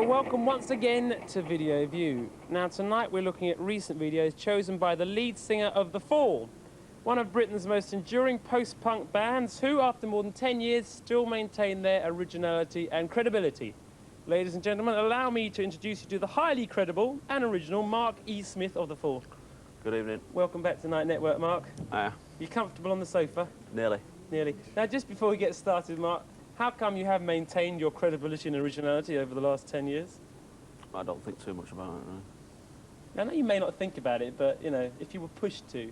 Well, welcome once again to Video View. Now, tonight we're looking at recent videos chosen by the lead singer of The Fall, one of Britain's most enduring post-punk bands who, after more than 10 years, still maintain their originality and credibility. Ladies and gentlemen, allow me to introduce you to the highly credible and original Mark E. Smith of The Fall. Good evening. Welcome back to Night Network, Mark. Hiya. You comfortable on the sofa? Nearly. Nearly. Now, just before we get started, Mark, how come you have maintained your credibility and originality over the last 10 years? I don't think too much about it, really. I know you may not think about it, but, you know, if you were pushed to.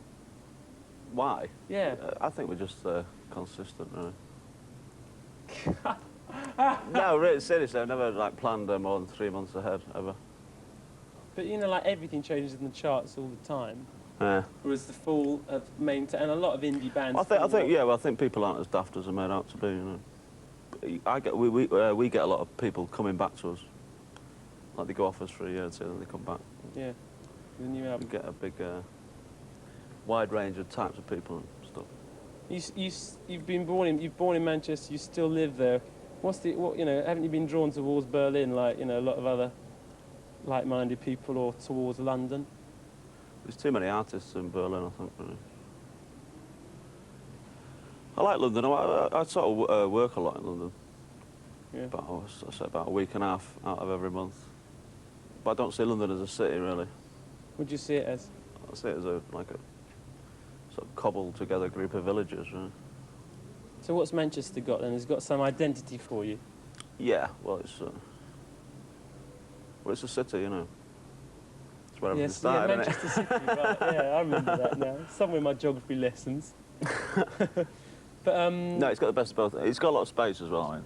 Why? Yeah. I think we're just consistent, really. No, really, seriously, I've never, like, planned more than 3 months ahead, ever. But, you know, like, everything changes in the charts all the time. Yeah. Whereas The Fall have maintained, and a lot of indie bands... I think people aren't as daft as they're made out to be, you know. We get a lot of people coming back to us. Like, they go off us for a year or two, and then they come back. Yeah. The new album. We get a big, wide range of types of people and stuff. You've been born in Manchester. You still live there. You know? Haven't you been drawn towards Berlin, like, you know, a lot of other like-minded people, or towards London? There's too many artists in Berlin, I think, really. I like London. I sort of work a lot in London. Yeah. I say about a week and a half out of every month. But I don't see London as a city, really. Would you see it as? I see it as like a sort of cobbled together group of villages, really. So what's Manchester got then? Has it got some identity for you? Yeah, well, it's a city, you know. It's where everything started, Manchester isn't it? City, right, yeah, I remember that now. Somewhere in my geography lessons. But, no, it's got the best of both. It's got a lot of space as well.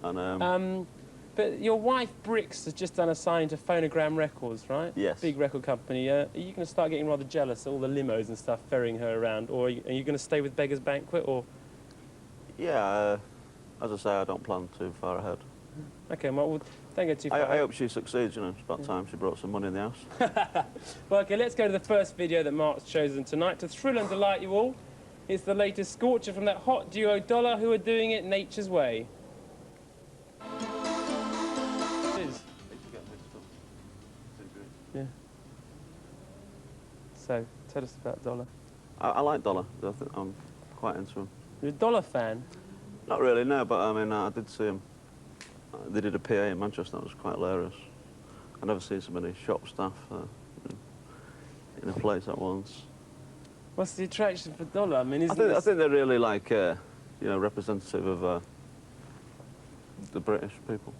And, but your wife, Brix, has just done a sign to Phonogram Records, right? Yes. Big record company. Are you going to start getting rather jealous of all the limos and stuff ferrying her around? Or are you going to stay with Beggars Banquet, or...? Yeah, as I say, I don't plan too far ahead. OK, well, don't go too far. I hope she succeeds, you know. It's about time she brought some money in the house. Well, OK, let's go to the first video that Mark's chosen tonight to thrill and delight you all. It's the latest scorcher from that hot duo Dollar, who are doing it Nature's Way. Yeah. So, tell us about Dollar. I like Dollar. I think I'm quite into him. You're a Dollar fan? Not really, no, but I mean, I did see him. They did a PA in Manchester, that was quite hilarious. I've never seen so many shop staff in a place at once. What's the attraction for Dollar? I mean, I think they're really, like, you know, representative of the British people.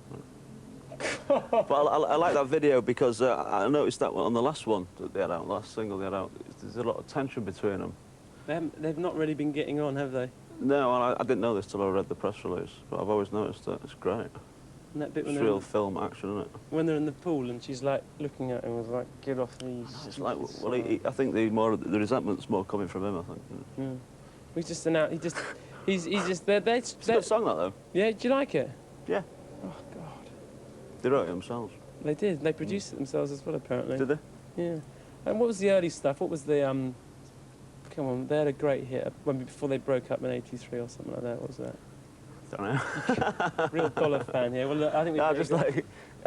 But I like that video because I noticed that on the last one that they had out, last single they had out, there's a lot of tension between them. They've not really been getting on, have they? No, I didn't know this till I read the press release, but I've always noticed that. It's great. And that bit it's real film action, isn't it? When they're in the pool and she's, like, looking at him and was like, get off me. It's like, well, I think the resentment's more coming from him, I think. Yeah. He's just an out. He's just. It's a good song, that, though. Yeah, do you like it? Yeah. Oh, God. They wrote it themselves. They did. They produced it themselves as well, apparently. Did they? Yeah. And what was the early stuff? What was the, come on, they had a great hit before they broke up in '83 or something like that. What was that? Don't know. Real Dollar fan here. Well, look, I think I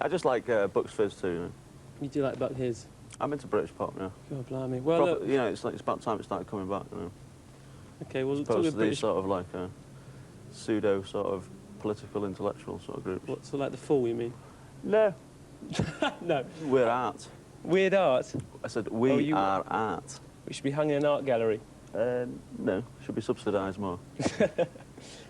just like Bucks Fizz too. You know. You do like Buck His? I'm into British pop, yeah. God blimey. Well, look, you know, it's about time it started coming back. You know. Okay, well, as opposed to these sort of like pseudo sort of political intellectual sort of groups. What, so like The Fall, you mean? No. No. We're art. Weird art? I said we are art. We should be hung in an art gallery. No, should be subsidised more.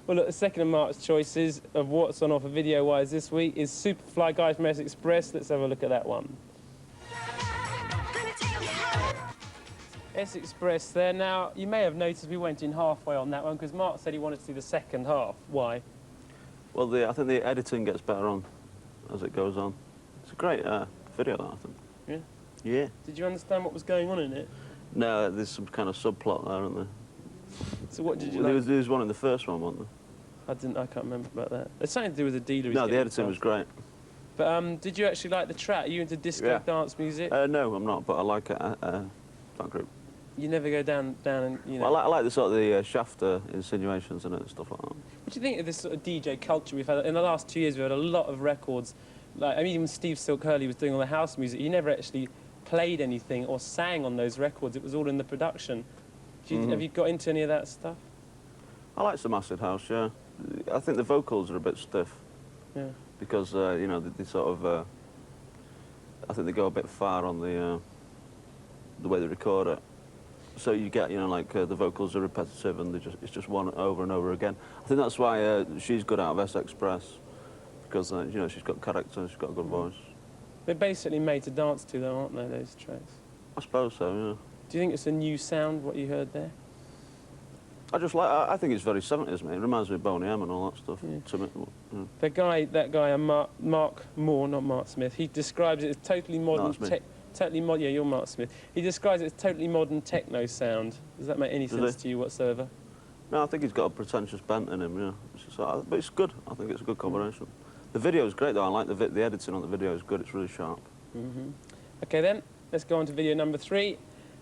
Well, look, the second of Mark's choices of what's on offer video-wise this week is Superfly Guy from S Express. Let's have a look at that one. S Express there. Now, you may have noticed we went in halfway on that one because Mark said he wanted to see the second half. Why? Well, I think the editing gets better on as it goes on. It's a great video, that, I think. Yeah? Yeah. Did you understand what was going on in it? No, there's some kind of subplot there, isn't there? So what did you like? There was one in the first one, wasn't there? I can't remember about that. It's something to do with the dealer. No, the editing was great. But did you actually like the track? Are you into disco dance music? No, I'm not, but I like that group. You never go down and, you know... Well, I like the sort of the Shafter insinuations in it and stuff like that. What do you think of this sort of DJ culture we've had? In the last 2 years, we've had a lot of records like, I mean, even Steve Silk Hurley was doing all the house music. He never actually played anything or sang on those records. It was all in the production. Have you got into any of that stuff? I like some acid house, yeah. I think the vocals are a bit stiff. Yeah. Because, you know, they sort of... I think they go a bit far on the way they record it. So you get, you know, like, the vocals are repetitive and it's just one over and over again. I think that's why she's good out of S-Express. Because, you know, she's got character, she's got a good voice. They're basically made to dance to, though, aren't they, those tracks? I suppose so, yeah. Do you think it's a new sound, what you heard there? I think it's very 70s, mate. It reminds me of Boney M and all that stuff. Yeah. To me, yeah. That guy, Mark Moore, not Mark Smith, he describes it as totally modern... Yeah, you're Mark Smith. He describes it as totally modern techno sound. Does that make any sense to you whatsoever? No, I think he's got a pretentious bent in him, yeah. But it's good. I think it's a good combination. The video is great, though. I like the editing on the video is good. It's really sharp. OK, then. Let's go on to video number 3.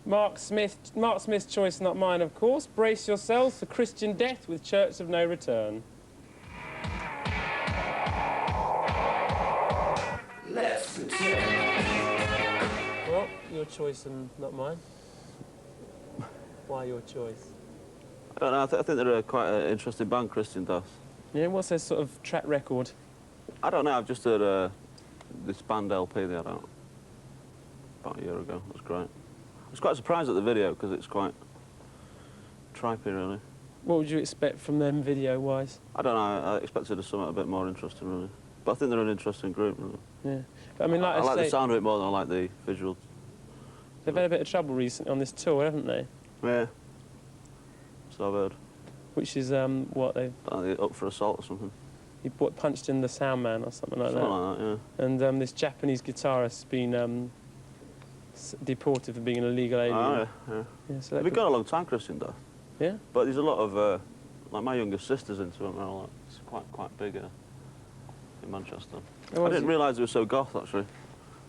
Mark Smith's choice, not mine, of course. Brace yourselves for Christian death with Church of No Return. Let's return. Well, your choice and not mine. Why your choice? I don't know. I think they're quite an interesting band, Christian Death. Yeah, what's their sort of track record? I don't know. I've just heard this band LP they had out about a year ago. It was great. I was quite surprised at the video because it's quite trippy, really. What would you expect from them video-wise? I don't know. I expected something a bit more interesting, really. But I think they're an interesting group, really. Yeah. But, I mean, like I like say, the sound of it more than I like the visuals. They've had a bit of trouble recently on this tour, haven't they? Yeah. So I've heard. Which is, what, they've... Up for assault or something. He punched in the sound man or something like that. Something like that, yeah. And this Japanese guitarist's been deported for being an illegal alien. Oh, yeah. Yeah, so We've got a long time, Christian Death. Yeah? But there's a lot of, like my younger sister's into it and all that. It's quite big in Manchester. Oh, I didn't realise it was so goth, actually,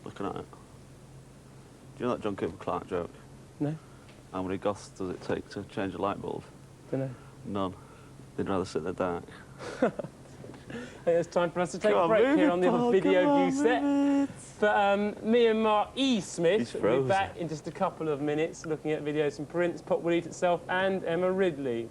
looking at it. Do you know that John Cooper Clarke joke? No. How many goths does it take to change a light bulb? Don't know. None. They'd rather sit in the dark. I think it's time for us to take a break here on the video view set. But me and Mark E. Smith will be back in just a couple of minutes looking at videos from Prince, Pop Will Eat Itself and Emma Ridley.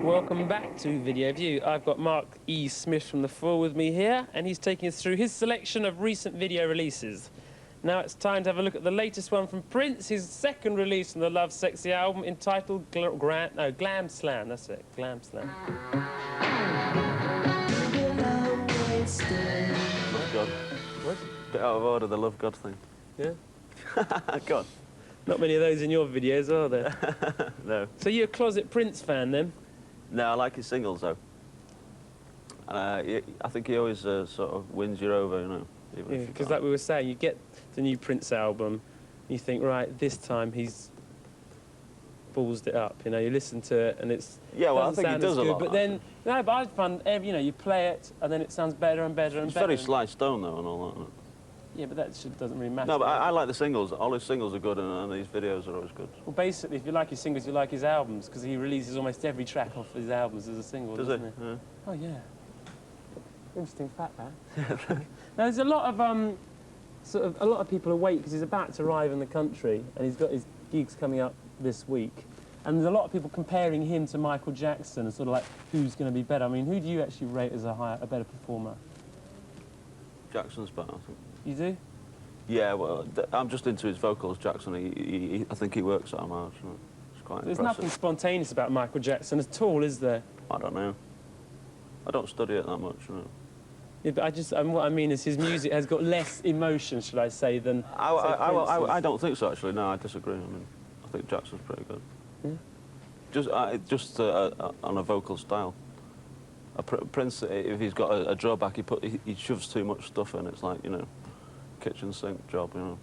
Welcome back to Video View. I've got Mark E. Smith from The Fool with me here, and he's taking us through his selection of recent video releases. Now it's time to have a look at the latest one from Prince, his second release from the Love Sexy album, entitled Glam Slam. That's it, Glam Slam. Love God. What? Bit out of order, the Love God thing. Yeah? God. Not many of those in your videos, are there? No. So you're a closet Prince fan, then? No, I like his singles, though. I think he always sort of wins you over, you know. Yeah, because like we were saying, you get the new Prince album, you think, right, this time he's ballsed it up, you know, you listen to it and it's... Yeah, well, I think he does a lot. But then, no, but I find, you know, you play it and then it sounds better and better and better. It's very Sly Stone, though, and all that, isn't it? Yeah, but that doesn't really matter. No, but I like the singles. All his singles are good, and these videos are always good. Well, basically, if you like his singles, you like his albums, because he releases almost every track off his albums as a single, doesn't he? Yeah. Oh, yeah. Interesting fact, that. Now, there's a lot of, a lot of people are waiting, because he's about to arrive in the country, and he's got his gigs coming up this week. And there's a lot of people comparing him to Michael Jackson, and sort of like, who's going to be better? I mean, who do you actually rate as a better performer? Jackson's better, I think. You do? Yeah, well, I'm just into his vocals, Jackson. I think he works at him hard. You know? It's quite There's impressive. nothing spontaneous about Michael Jackson at all, is there? I don't know. I don't study it that much, you know. Yeah, but what I mean is his music has got less emotion, should I say, than I don't think so, actually. No, I disagree. I mean, I think Jackson's pretty good. Yeah? Just on a vocal style. Prince, if he's got a drawback, he shoves too much stuff in. It's like, you know, kitchen sink job, you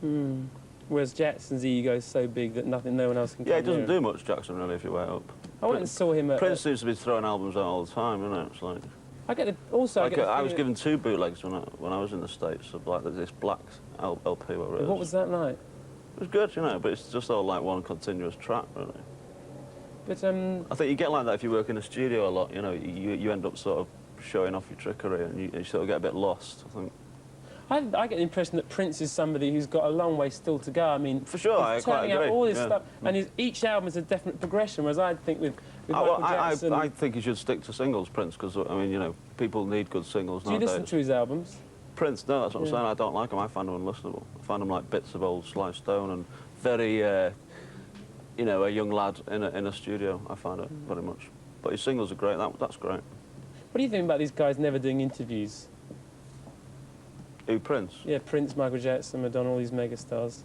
know. Whereas Jackson's ego is so big that no one else can come Yeah, he doesn't near do much, Jackson, really, if you weigh it up. I went and saw him at... Prince seems to be throwing albums out all the time, you know. It's like... I get the, also Like, I get the I was feeling- given 2 bootlegs when I was in the States of like this black LP. Whatever it is. What was that like? It was good, you know, but it's just all like one continuous track, really. But I think you get like that if you work in a studio a lot. You know, you end up sort of showing off your trickery, and you sort of get a bit lost. I think. I get the impression that Prince is somebody who's got a long way still to go. I mean, For sure, I he's quite turning out agree, all this yeah. stuff, and each album is a definite progression. Whereas I think with Well, Michael Jackson, I think you should stick to singles, Prince, because I mean, you know, people need good singles do you nowadays. listen to his albums? Prince, no, that's what I'm Yeah. saying. I don't like them. I find them unlistenable. I find them like bits of old Sly Stone and very, you know, a young lad in a studio. I find it very much. But his singles are great. That's great. What do you think about these guys never doing interviews? Who, Prince? Yeah, Prince, Michael Jackson, Madonna, all these megastars.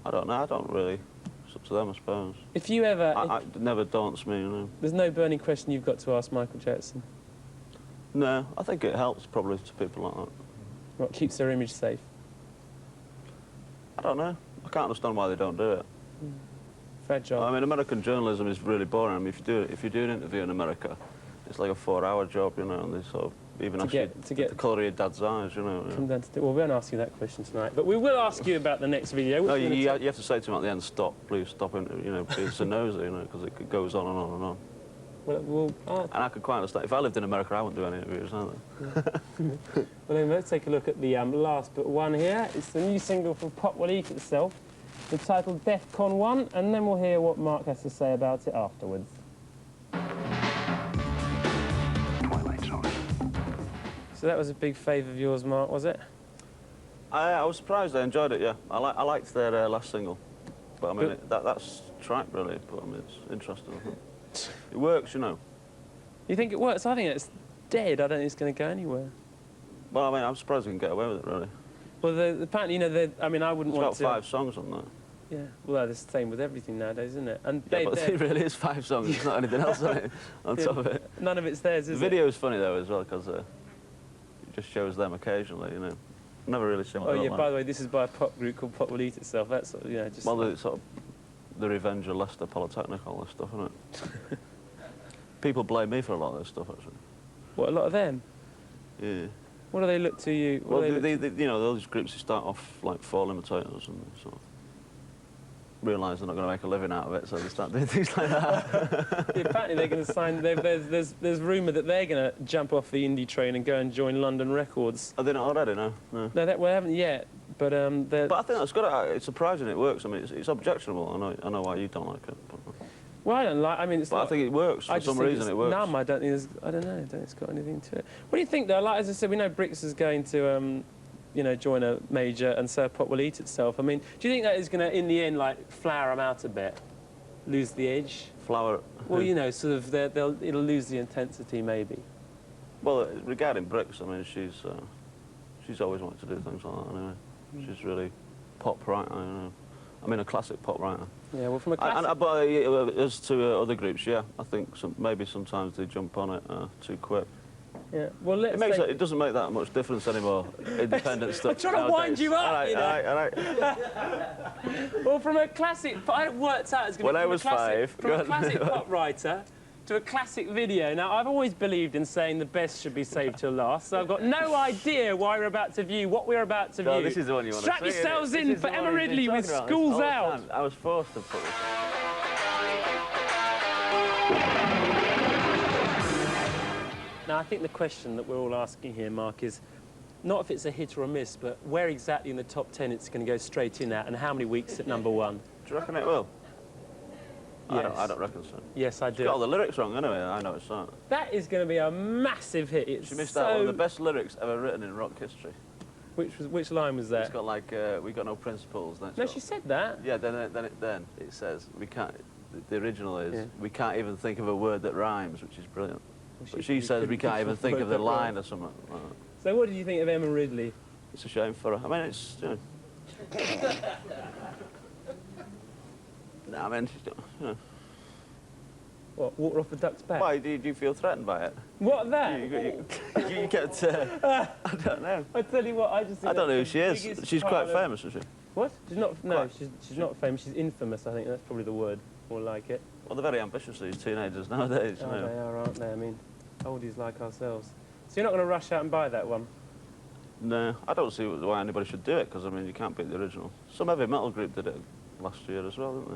I don't know. I don't really. It's up to them, I suppose. If you ever, It never daunts me, you know. there's no burning question you've got to ask Michael Jackson. No, I think it helps probably to people like that. What keeps their image safe? I don't know. I can't understand why they don't do it. Fragile. I mean, American journalism is really boring. I mean, if you do an interview in America, it's like a 4-hour job, you know, and they sort of even To ask get- you to get- the colour of your dad's eyes, you know. Come down to well, we won't ask you that question tonight, but we will ask you about the next video. No, which we're gonna you take- have to say to him at the end, stop, please stop, you know, it's a nosy, you know, because it goes on and on and on. Well, And I could quite understand. If I lived in America, I wouldn't do any interviews either. well, then let's take a look at the last but one here. It's the new single from Pop Will Eat Itself, entitled Defcon 1, and then we'll hear what Mark has to say about it afterwards. So that was a big favour of yours, Mark, was it? I was surprised. I enjoyed it. Yeah, I liked their last single, but I mean But- that's track really. But I mean it's interesting. I think. It works, you know. You think it works? I think it's dead. I don't think it's going to go anywhere. Well, I mean I'm surprised we can get away with it really. Well, apparently, you know, I mean, I wouldn't It's want got to... 5 songs on that. Yeah, well, it's the same with everything nowadays, isn't it? And Yeah, but it really is 5 songs. There's not anything else on it on top of it. none of it's theirs, The is video's funny though as well because it just shows them occasionally, you know. Never really seen it? what Oh, they yeah, look by like. the way, this is by a pop group called Pop Will Eat Itself. That's, sort of, you know, just... Well, it's sort of the Revenge of Leicester Polytechnic, all this stuff, isn't it? People blame me for a lot of this stuff, actually. What, a lot of them? Yeah. What do they look to you? What Well, do they look you know, those groups who start off like fall imitators and they sort of realise they're not going to make a living out of it, so they start doing things like that. Yeah, apparently they're going to sign... There's rumour that they're going to jump off the indie train and go and join London Records. Are they not already? No. No. No, they haven't yet, but they're... But I think that's good. It's surprising it works. I mean, it's objectionable. I know why you don't like it. But Well, I don't like... I mean, it's I not... think it works. I For just some think reason, it's it works. numb. I don't think there's... I don't know. I don't think it's got anything to it. What do you think, though? Like, as I said, we know Brix is going to, you know, join a major, and so Pop Will Eat Itself. I mean, do you think that is going to, in the end, like, flower them out a bit? Lose the edge? Flower. Well, you know, sort of, it'll lose the intensity, maybe. Well, regarding Brix, I mean, she's always wanted to do things like that. Anyway, she's really pop writer. You know. I mean, a classic pop writer. Yeah, well, from a classic... But as to other groups, yeah, I think maybe sometimes they jump on it too quick. Yeah, well, let's take... It doesn't make that much difference anymore. Independent stuff. I'm trying to wind you up, All right, you know. all right. Well, from a classic... I worked out it's going When to be I was 5... from a classic pop writer to a classic video. Now, I've always believed in saying the best should be saved till last, so I've got no idea why we're about to view what we're about to view. No, this is the one you want Strap to see. yourselves in for Emma Ridley with Schools Out. I was forced to put this Now, I think the question that we're all asking here, Mark, is not if it's a hit or a miss, but where exactly in the top 10 it's going to go straight in at, and how many weeks at number 1? Do you reckon it will? Yes. I don't reckon so. Yes, I It's do. got all the lyrics wrong anyway, I know it's that. That is going to be a massive hit. It's She missed so... out on the best lyrics ever written in rock history. Which line was It's that? got like, we got no principles. Then No, she said that. Yeah, then it says, we can't, the original is, Yeah. we can't even think of a word that rhymes, which is brilliant. Well, But she says we can't even think of the line or something like that. So what did you think of Emma Ridley? It's a shame for her. I mean, it's, you know. No, I mean, she's, you know. What, water off a duck's back? Why, do you feel threatened by it? What, that? You get, I don't know. I tell you what, I just think I don't know who that's she the is. biggest She's part quite of- famous, is she? What? She's not, no, Quite. she's not famous, she's infamous, I think that's probably the word, more like it. Well, they're very ambitious, these teenagers nowadays. Oh, you know. they are, aren't they? I mean, oldies like ourselves. So you're not going to rush out and buy that one? No, I don't see why anybody should do it, because, I mean, you can't beat the original. Some heavy metal group did it last year as well, didn't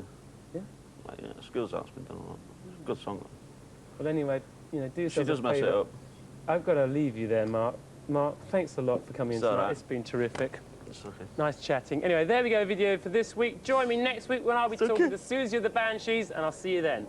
they? Yeah. Like, yeah, Skills Out's been done a lot. It's a good song. Well, anyway, you know, do She yourself does a mess it favour. up. I've got to leave you there, Mark. Mark, thanks a lot for coming in It's all tonight. right. It's been terrific. It's okay. Nice chatting. Anyway, there we go, video for this week. Join me next week when I'll be talking to Susie of the Banshees, and I'll see you then.